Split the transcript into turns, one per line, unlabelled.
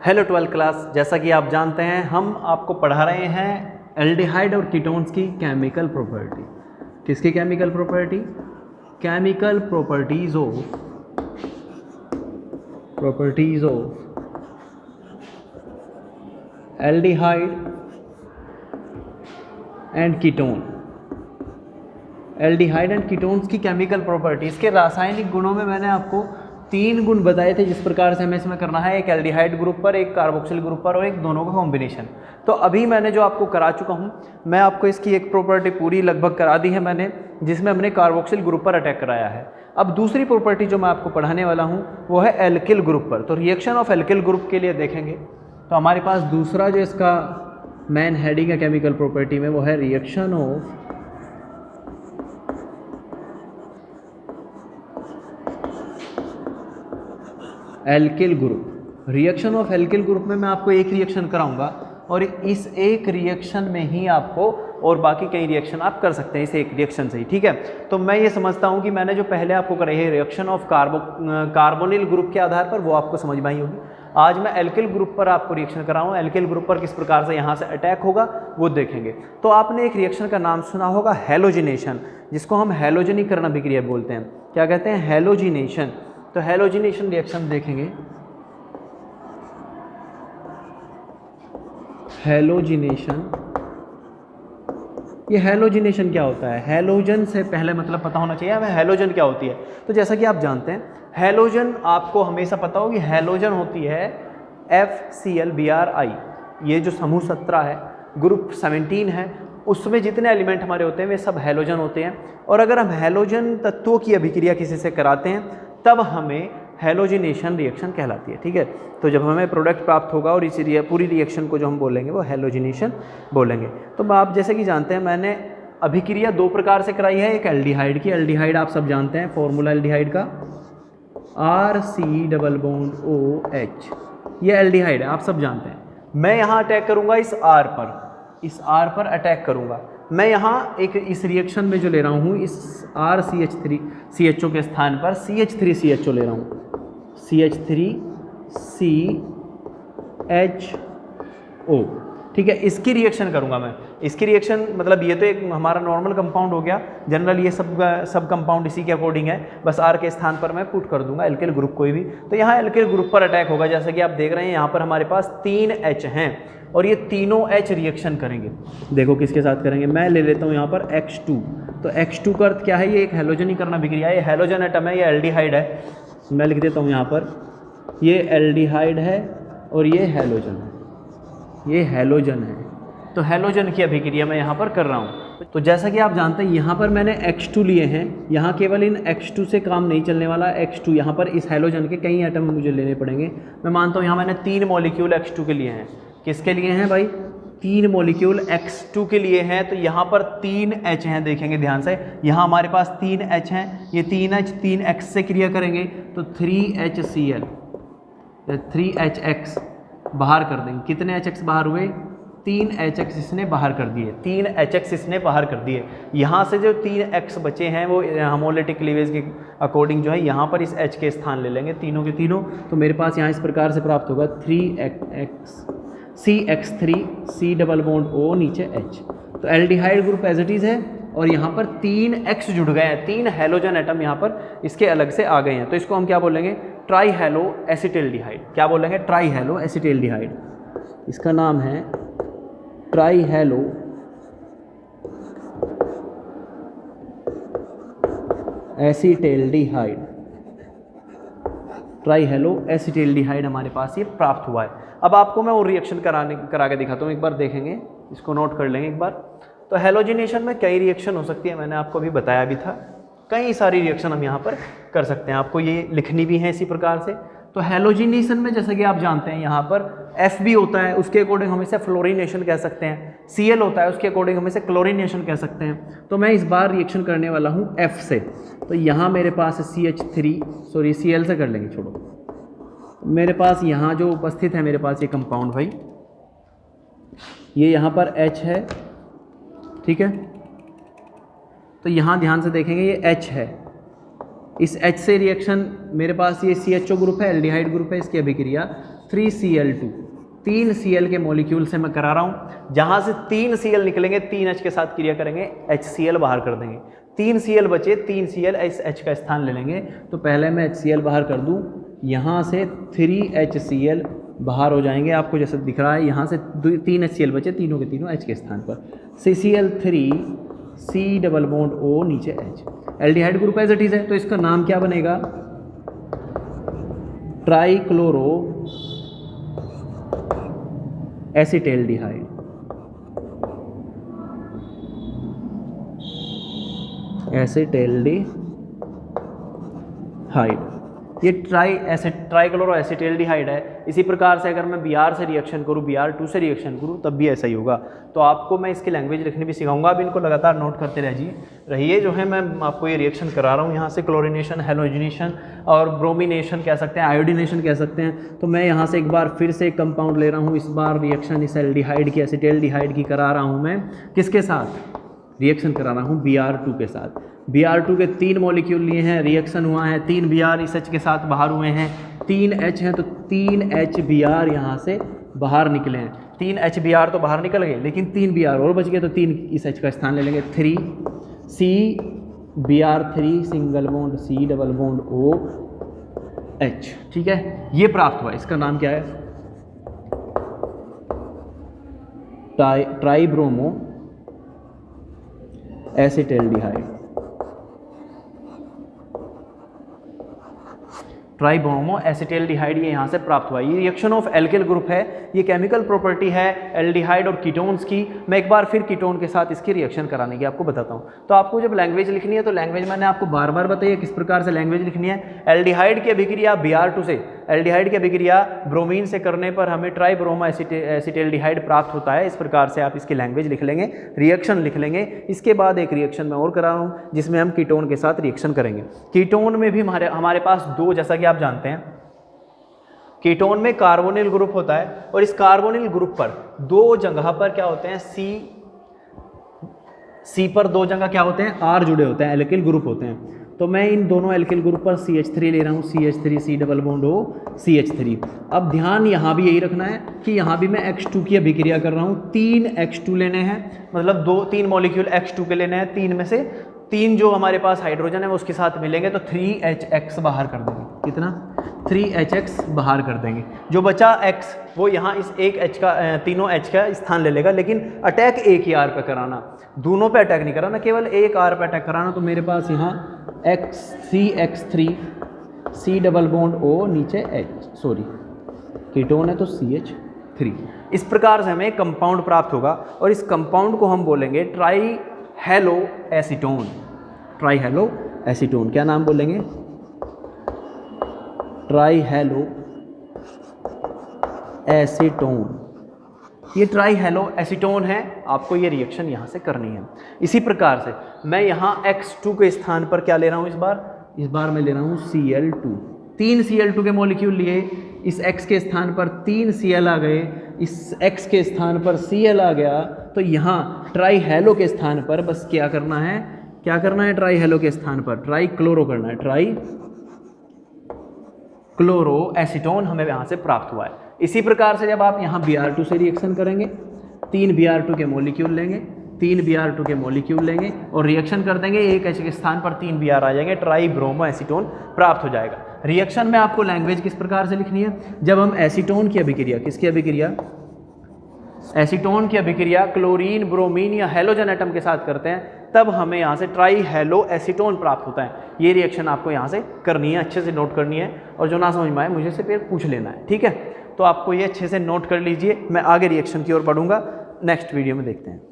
Hello 12th class. जैसा कि आप जानते हैं हम आपको पढ़ा रहे हैं एल्डिहाइड और कीटोन्स की केमिकल प्रॉपर्टी। किसकी chemical property? Chemical properties of aldehyde and ketone. Aldehyde and ketones की केमिकल प्रॉपर्टीज़ के रासायनिक गुणों में मैंने आपको 3 गुण बताए थे जिस प्रकार से हमें इसमें करना है, एक एल्डिहाइड ग्रुप पर, एक कार्बोक्सिल ग्रुप पर और एक दोनों का कॉम्बिनेशन। तो अभी मैंने जो आपको करा चुका हूँ, मैं आपको इसकी एक प्रॉपर्टी पूरी लगभग करा दी है मैंने, जिसमें हमने कार्बोक्सिल ग्रुप पर अटैक कराया है। अब दूसरी प्रॉपर्टी जो मैं आपको पढ़ाने वाला हूँ वो है एल्किल ग्रुप पर। तो रिएक्शन ऑफ एल्किल ग्रुप के लिए देखेंगे तो हमारे पास दूसरा जो इसका मेन हेडिंग है केमिकल प्रॉपर्टी में वो है reaction of alkyl group. Reaction of alkyl group में मैं आपको एक रिएक्शन कराऊंगा और इस एक रिएक्शन में ही आपको और बाकी कई रिएक्शन आप कर सकते हैं इस एक रिएक्शन से ही, ठीक है। तो मैं ये समझता हूँ कि मैंने जो पहले आपको कराई है रिएक्शन ऑफ कार्बोनिल ग्रुप के आधार पर वो आपको समझ में आई होगी। आज मैं एल्किल ग्रुप पर आपको रिएक्शन कराऊँ, एल्किल ग्रुप पर किस प्रकार से यहाँ से अटैक होगा वो देखेंगे। तो आपने एक रिएक्शन का नाम सुना होगा हैलोजिनेशन, जिसको हम हैलोजनीकरण अभिक्रिया बोलते हैं। क्या कहते हैं? हैलोजिनेशन। तो हैलोजिनेशन रिएक्शन देखेंगे। हैलोजिनेशन, ये हैलोजिनेशन क्या होता है? हैलोजन से पहले मतलब पता होना चाहिए हमें हैलोजन क्या होती है। तो जैसा कि आप जानते हैं हैलोजन, आपको हमेशा पता हो कि हैलोजन होती है FCl-Bri। ये जो समूह 17 है, ग्रुप 17 है, उसमें जितने एलिमेंट हमारे होते हैं वे सब हैलोजन होते हैं। और अगर हम हैलोजन तत्वों की अभिक्रिया किसी से कराते हैं तब हमें हैलोजिनेशन रिएक्शन कहलाती है, ठीक है। तो जब हमें प्रोडक्ट प्राप्त होगा और इस पूरी रिएक्शन को जो हम बोलेंगे वो हैलोजिनेशन बोलेंगे। तो आप जैसे कि जानते हैं मैंने अभिक्रिया 2 प्रकार से कराई है। एक एल्डिहाइड की, एल्डिहाइड आप सब जानते हैं फॉर्मूला एल्डिहाइड का RC≡OH, ये एल्डिहाइड है, आप सब जानते हैं। मैं यहाँ अटैक करूँगा इस R पर, इस R पर अटैक करूँगा मैं। यहाँ एक इस रिएक्शन में जो ले रहा हूँ इस RCH3CHO के स्थान पर CH3CHO ले रहा हूँ, CH3CHO, ठीक है। इसकी रिएक्शन करूँगा मैं। इसकी रिएक्शन मतलब ये तो एक हमारा नॉर्मल कंपाउंड हो गया, जनरल ये सब कंपाउंड इसी के अकॉर्डिंग है। बस R के स्थान पर मैं पुट कर दूंगा एल्किल ग्रुप कोई भी। तो यहाँ एल्किल ग्रुप पर अटैक होगा। जैसा कि आप देख रहे हैं यहाँ पर हमारे पास 3 H हैं और ये तीनों H रिएक्शन करेंगे। देखो किसके साथ करेंगे, मैं ले लेता हूँ यहाँ पर X2। तो X2 का अर्थ क्या है? ये एक हैलोजनीकरण अभिक्रिया है, ये हैलोजन एटम है, ये एल्डिहाइड है। मैं लिख देता हूँ यहाँ पर, ये एल्डिहाइड है और ये हैलोजन है, ये हैलोजन है। तो हैलोजन की अभिक्रिया मैं यहाँ पर कर रहा हूँ। तो जैसा कि आप जानते हैं यहाँ पर मैंने X2 लिए हैं। यहाँ केवल इन X2 से काम नहीं चलने वाला। X2 यहाँ पर इस हैलोजन के कई एटम मुझे लेने पड़ेंगे। मैं मानता हूँ यहाँ मैंने 3 मॉलिक्यूल X2 के लिए हैं। किसके लिए हैं भाई? 3 मॉलिक्यूल X2 के लिए हैं। तो यहाँ पर 3 H हैं, देखेंगे ध्यान से। यहाँ हमारे पास 3 H हैं, ये 3 H 3 X से क्रिया करेंगे तो 3HCl, 3HX बाहर कर देंगे। कितने HX बाहर हुए? 3 HX इसने बाहर कर दिए, 3 HX इसने बाहर कर दिए। यहाँ से जो 3 X बचे हैं वो होमोलिटिक क्लीवेज के अकॉर्डिंग जो है यहाँ पर इस H के स्थान ले लेंगे, तीनों के तीनों। तो मेरे पास यहाँ इस प्रकार से प्राप्त होगा 3XX CX3C≡O नीचे H। तो aldehyde group as it is है और यहाँ पर 3 X जुड़ गए हैं, 3 हैलोजन एटम यहाँ पर इसके अलग से आ गए हैं। तो इसको हम क्या बोलेंगे? Tri halo acetaldehyde. क्या बोलेंगे? Tri halo acetaldehyde. इसका नाम है tri halo acetaldehyde. Tri halo acetaldehyde हमारे पास ये प्राप्त हुआ है। अब आपको मैं वो रिएक्शन करा के दिखाता हूँ, एक बार देखेंगे, इसको नोट कर लेंगे एक बार। तो हैलोजिनेशन में कई रिएक्शन हो सकती है, मैंने आपको अभी बताया भी था। कई सारी रिएक्शन हम यहाँ पर कर सकते हैं, आपको ये लिखनी भी है इसी प्रकार से। तो हैलोजिनेशन में जैसे कि आप जानते हैं यहाँ पर FB होता है, उसके अकॉर्डिंग हम इसे फ्लोरिनेशन कह सकते हैं। Cl होता है, उसके अकॉर्डिंग हम इसे क्लोरिनेशन कह सकते हैं। तो मैं इस बार रिएक्शन करने वाला हूँ F से। तो यहाँ मेरे पास Cl से कर लेंगे, छोड़ो। मेरे पास यहाँ जो उपस्थित है मेरे पास ये कंपाउंड भाई, ये यहाँ पर H है, ठीक है। तो यहाँ ध्यान से देखेंगे ये H है, इस H से रिएक्शन मेरे पास ये CHO ग्रुप है, एल्डिहाइड ग्रुप है, इसकी अभिक्रिया 3Cl2, 3 Cl के मॉलिक्यूल से मैं करा रहा हूँ। जहाँ से 3 Cl निकलेंगे 3 H के साथ क्रिया करेंगे, HCl बाहर कर देंगे। 3 Cl बचे, 3 Cl इस H का स्थान ले लेंगे। तो पहले मैं HCl बाहर कर दूँ, यहाँ से 3HCl बाहर हो जाएंगे। आपको जैसे दिख रहा है यहाँ से 3 HCl बचे, तीनों के तीनों H के स्थान पर। CCl3 C double bond O नीचे H। Aldehyde group as it is है, तो इसका नाम क्या बनेगा? Trichloro acetaldehyde. एसिटेल्डिहाइड, ये ट्राइक्लोरो एसिटेल्डिहाइड है। इसी प्रकार से अगर मैं Br से रिएक्शन करूँ, Br2 से रिएक्शन करूँ, तब भी ऐसा ही होगा। तो आपको मैं इसकी लैंग्वेज लिखनी भी सिखाऊंगा, अब इनको लगातार नोट करते रहिए। जो है मैं आपको ये रिएक्शन करा रहा हूँ, यहाँ से क्लोरिनेशन, हेलोजिनेशन और ब्रोमिनेशन कह सकते हैं, आयोडीनेशन कह सकते हैं। तो मैं यहाँ से एक बार फिर से एक कंपाउंड ले रहा हूँ। इस बार रिएक्शन इस एल्डिहाइड की, एसिटेल्डिहाइड की करा रहा हूँ मैं। किसके साथ रिएक्शन करा रहा हूँ? Br2 के साथ। Br2 के 3 मॉलिक्यूल लिए हैं, रिएक्शन हुआ है, 3 Br इस H के साथ बाहर हुए हैं, 3 H हैं, तो 3 HBr यहाँ से बाहर निकले हैं। 3 HBr तो बाहर निकल गए, लेकिन 3 Br और बच गए, तो 3 इस H का स्थान ले लेंगे। 3 CBr3 single bond C double bond O H। ठीक है, ये प्राप्त हुआ। इसका नाम क्या है? Tribromo acetaldehyde. ट्राइब्रोमो एसिटेल्डिहाइड ये यहाँ से प्राप्त हुआ। ये रिएक्शन ऑफ एल्किल ग्रुप है, ये केमिकल प्रॉपर्टी है एल्डिहाइड और कीटोन्स की। मैं एक बार फिर कीटोन के साथ इसकी रिएक्शन कराने की आपको बताता हूँ। तो आपको जब लैंग्वेज लिखनी है, तो लैंग्वेज मैंने आपको बार बार बताई किस प्रकार से लैंग्वेज लिखनी है। एल्डिहाइड की अभिक्रिया Br2 से, एल्डिहाइड की अभिक्रिया ब्रोमीन से करने पर हमें ट्राइब्रोमो एसिटेल्डिहाइड प्राप्त होता है। इस प्रकार से आप इसकी लैंग्वेज लिख लेंगे, रिएक्शन लिख लेंगे। इसके बाद एक रिएक्शन मैं और करा रहा हूँ, जिसमें हम कीटोन के साथ रिएक्शन करेंगे। कीटोन में भी हमारे पास 2, जैसा कि आप जानते हैं, कीटोन में कार्बोनिल ग्रुप होता है, और इस कार्बोनिल ग्रुप पर 2 जगह पर क्या होते हैं? C पर 2 जगह क्या होते हैं? R जुड़े होते हैं, एल्किल ग्रुप होते हैं। तो मैं इन दोनों एल्किल ग्रुप पर CH3 ले रहा हूँ, CH3 C double bond O CH3। अब ध्यान यहाँ भी यही रखना है कि यहाँ भी मैं X2 की अभिक्रिया कर रहा हूँ। 3 X2 लेने हैं, मतलब 3 मॉलिक्यूल X2 के लेने हैं। 3 में से 3 जो हमारे पास हाइड्रोजन है वो उसके साथ मिलेंगे, तो 3HX बाहर कर देंगे। कितना? 3HX बाहर कर देंगे। जो बचा X वो यहाँ इस एक H का, तीनों H का स्थान ले लेगा, लेकिन अटैक एक ही R पे कराना, दोनों पे अटैक नहीं कराना, केवल एक R पे अटैक कराना। तो मेरे पास यहाँ CX3 C double bond O नीचे H, सॉरी कीटोन है तो CH3। इस प्रकार से हमें कंपाउंड प्राप्त होगा, और इस कंपाउंड को हम बोलेंगे ट्राईहेलो एसीटोन। ट्राईहेलो एसीटोन, क्या नाम बोलेंगे? ट्राईहेलो एसीटोन। ये ट्राईहेलो एसीटोन है, आपको ये रिएक्शन यहाँ से करनी है। इसी प्रकार से मैं यहाँ X2 के स्थान पर क्या ले रहा हूँ? इस बार मैं ले रहा हूँ Cl2। 3 Cl2 के मॉलिक्यूल लिए, इस X के स्थान पर 3 Cl आ गए, इस X के स्थान पर Cl आ गया। तो यहाँ ट्राईहेलो के स्थान पर बस क्या करना है? ट्राईहेलो के स्थान पर ट्राईक्लोरो करना है। ट्राईक्लोरो एसीटोन हमें यहाँ से प्राप्त हुआ है। इसी प्रकार से जब आप यहाँ Br2 से रिएक्शन करेंगे, 3 Br2 के मॉलिक्यूल लेंगे, और रिएक्शन कर देंगे, एक H के स्थान पर 3 Br आ जाएंगे, ट्राईब्रोमो एसीटोन प्राप्त हो जाएगा। रिएक्शन में आपको लैंग्वेज किस प्रकार से लिखनी है? जब हम एसीटोन की अभिक्रिया, किसकी अभिक्रिया? एसीटोन की अभिक्रिया क्लोरीन, ब्रोमीन या हेलोजन एटम के साथ करते हैं, तब हमें यहाँ से ट्राईहेलो एसीटोन प्राप्त होता है। ये रिएक्शन आपको यहाँ से करनी है, अच्छे से नोट करनी है, और जो ना समझ में आए मुझे से फिर पूछ लेना है। ठीक है, तो आपको ये अच्छे से नोट कर लीजिए। मैं आगे रिएक्शन की ओर बढ़ूंगा, नेक्स्ट वीडियो में देखते हैं।